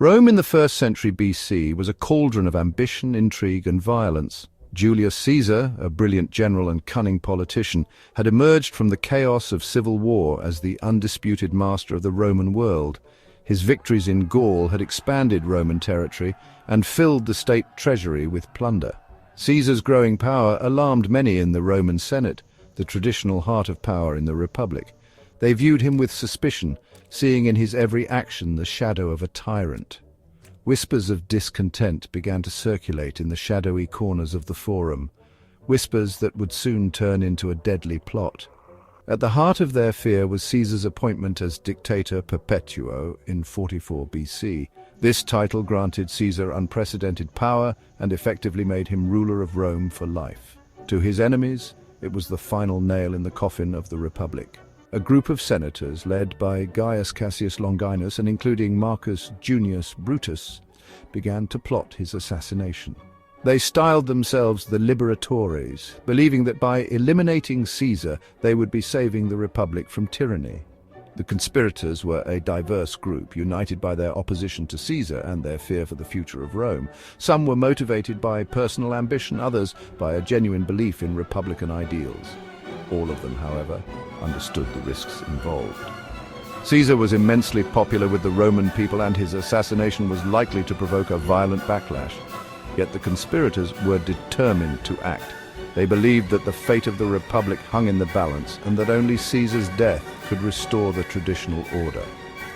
Rome in the 1st century BC was a cauldron of ambition, intrigue, and violence. Julius Caesar, a brilliant general and cunning politician, had emerged from the chaos of civil war as the undisputed master of the Roman world. His victories in Gaul had expanded Roman territory and filled the state treasury with plunder. Caesar's growing power alarmed many in the Roman Senate, the traditional heart of power in the Republic. They viewed him with suspicion, seeing in his every action the shadow of a tyrant. Whispers of discontent began to circulate in the shadowy corners of the Forum, whispers that would soon turn into a deadly plot. At the heart of their fear was Caesar's appointment as Dictator Perpetuo in 44 BC. This title granted Caesar unprecedented power and effectively made him ruler of Rome for life. To his enemies, it was the final nail in the coffin of the Republic. A group of senators, led by Gaius Cassius Longinus and including Marcus Junius Brutus, began to plot his assassination. They styled themselves the Liberatores, believing that by eliminating Caesar, they would be saving the Republic from tyranny. The conspirators were a diverse group, united by their opposition to Caesar and their fear for the future of Rome. Some were motivated by personal ambition, others by a genuine belief in republican ideals. All of them, however, understood the risks involved. Caesar was immensely popular with the Roman people, and his assassination was likely to provoke a violent backlash. Yet the conspirators were determined to act. They believed that the fate of the Republic hung in the balance, and that only Caesar's death could restore the traditional order.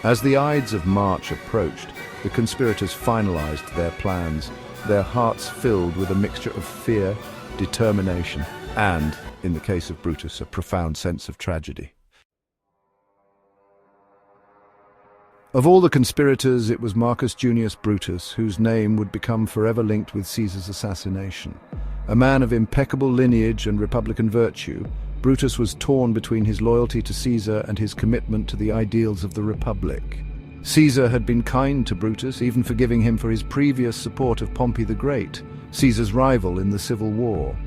As the Ides of March approached, the conspirators finalized their plans, their hearts filled with a mixture of fear, determination, and, in the case of Brutus, a profound sense of tragedy. Of all the conspirators, it was Marcus Junius Brutus whose name would become forever linked with Caesar's assassination. A man of impeccable lineage and republican virtue, Brutus was torn between his loyalty to Caesar and his commitment to the ideals of the Republic. Caesar had been kind to Brutus, even forgiving him for his previous support of Pompey the Great, Caesar's rival in the Civil War.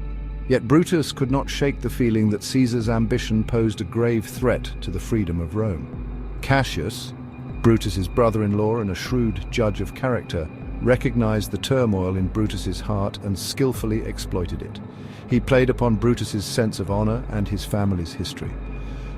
Yet Brutus could not shake the feeling that Caesar's ambition posed a grave threat to the freedom of Rome. Cassius, Brutus's brother-in-law and a shrewd judge of character, recognized the turmoil in Brutus's heart and skillfully exploited it. He played upon Brutus's sense of honor and his family's history.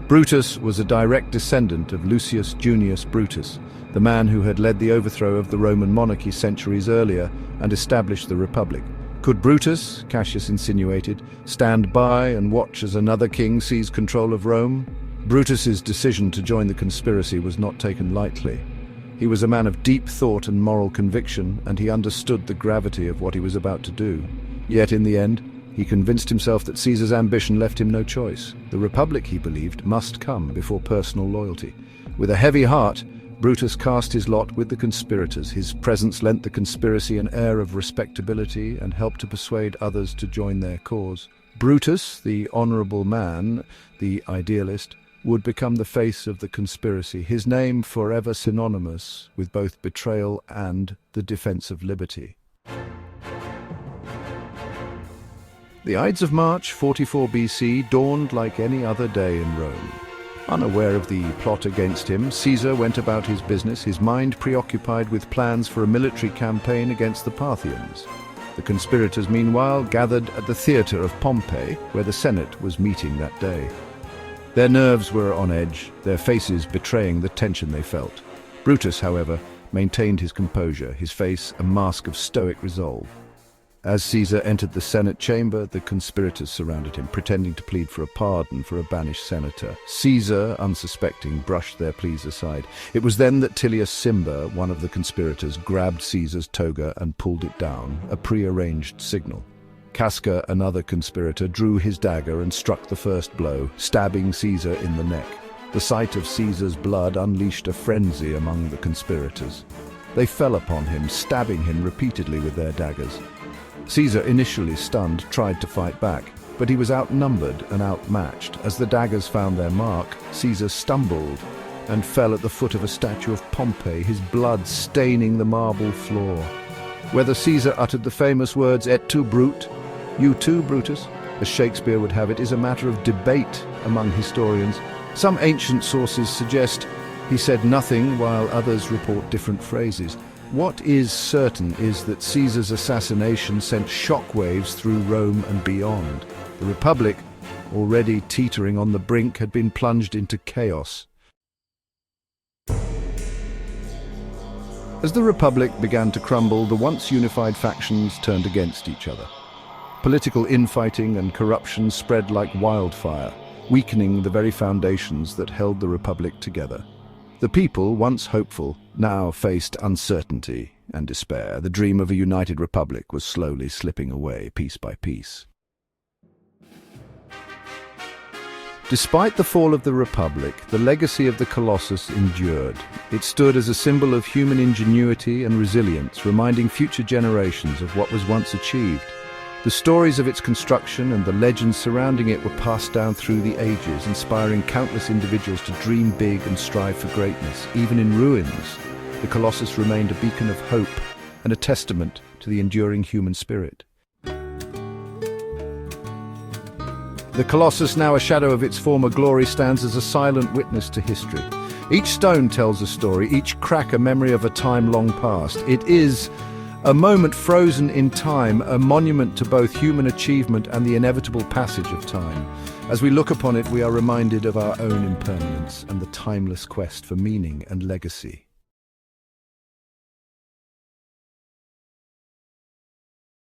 Brutus was a direct descendant of Lucius Junius Brutus, the man who had led the overthrow of the Roman monarchy centuries earlier and established the Republic. Could Brutus, Cassius insinuated, stand by and watch as another king seized control of Rome? Brutus's decision to join the conspiracy was not taken lightly. He was a man of deep thought and moral conviction, and he understood the gravity of what he was about to do. Yet in the end, he convinced himself that Caesar's ambition left him no choice. The Republic, he believed, must come before personal loyalty. With a heavy heart, Brutus cast his lot with the conspirators. His presence lent the conspiracy an air of respectability and helped to persuade others to join their cause. Brutus, the honorable man, the idealist, would become the face of the conspiracy, his name forever synonymous with both betrayal and the defense of liberty. The Ides of March, 44 BC, dawned like any other day in Rome. Unaware of the plot against him, Caesar went about his business, his mind preoccupied with plans for a military campaign against the Parthians. The conspirators, meanwhile, gathered at the theatre of Pompey, where the Senate was meeting that day. Their nerves were on edge, their faces betraying the tension they felt. Brutus, however, maintained his composure, his face a mask of stoic resolve. As Caesar entered the Senate chamber, the conspirators surrounded him, pretending to plead for a pardon for a banished senator. Caesar, unsuspecting, brushed their pleas aside. It was then that Tullius Cimber, one of the conspirators, grabbed Caesar's toga and pulled it down, a prearranged signal. Casca, another conspirator, drew his dagger and struck the first blow, stabbing Caesar in the neck. The sight of Caesar's blood unleashed a frenzy among the conspirators. They fell upon him, stabbing him repeatedly with their daggers. Caesar, initially stunned, tried to fight back, but he was outnumbered and outmatched. As the daggers found their mark, Caesar stumbled and fell at the foot of a statue of Pompey, his blood staining the marble floor. Whether Caesar uttered the famous words, "Et tu, Brute," "You too, Brutus," as Shakespeare would have it, is a matter of debate among historians. Some ancient sources suggest he said nothing, while others report different phrases. What is certain is that Caesar's assassination sent shockwaves through Rome and beyond. The Republic, already teetering on the brink, had been plunged into chaos. As the Republic began to crumble, the once unified factions turned against each other. Political infighting and corruption spread like wildfire, weakening the very foundations that held the Republic together. The people, once hopeful, now faced uncertainty and despair. The dream of a united Republic was slowly slipping away, piece by piece. Despite the fall of the Republic, the legacy of the Colossus endured. It stood as a symbol of human ingenuity and resilience, reminding future generations of what was once achieved. The stories of its construction and the legends surrounding it were passed down through the ages, inspiring countless individuals to dream big and strive for greatness. Even in ruins, the Colossus remained a beacon of hope and a testament to the enduring human spirit. The Colossus, now a shadow of its former glory, stands as a silent witness to history. Each stone tells a story, each crack a memory of a time long past. It is a moment frozen in time, a monument to both human achievement and the inevitable passage of time. As we look upon it, we are reminded of our own impermanence and the timeless quest for meaning and legacy.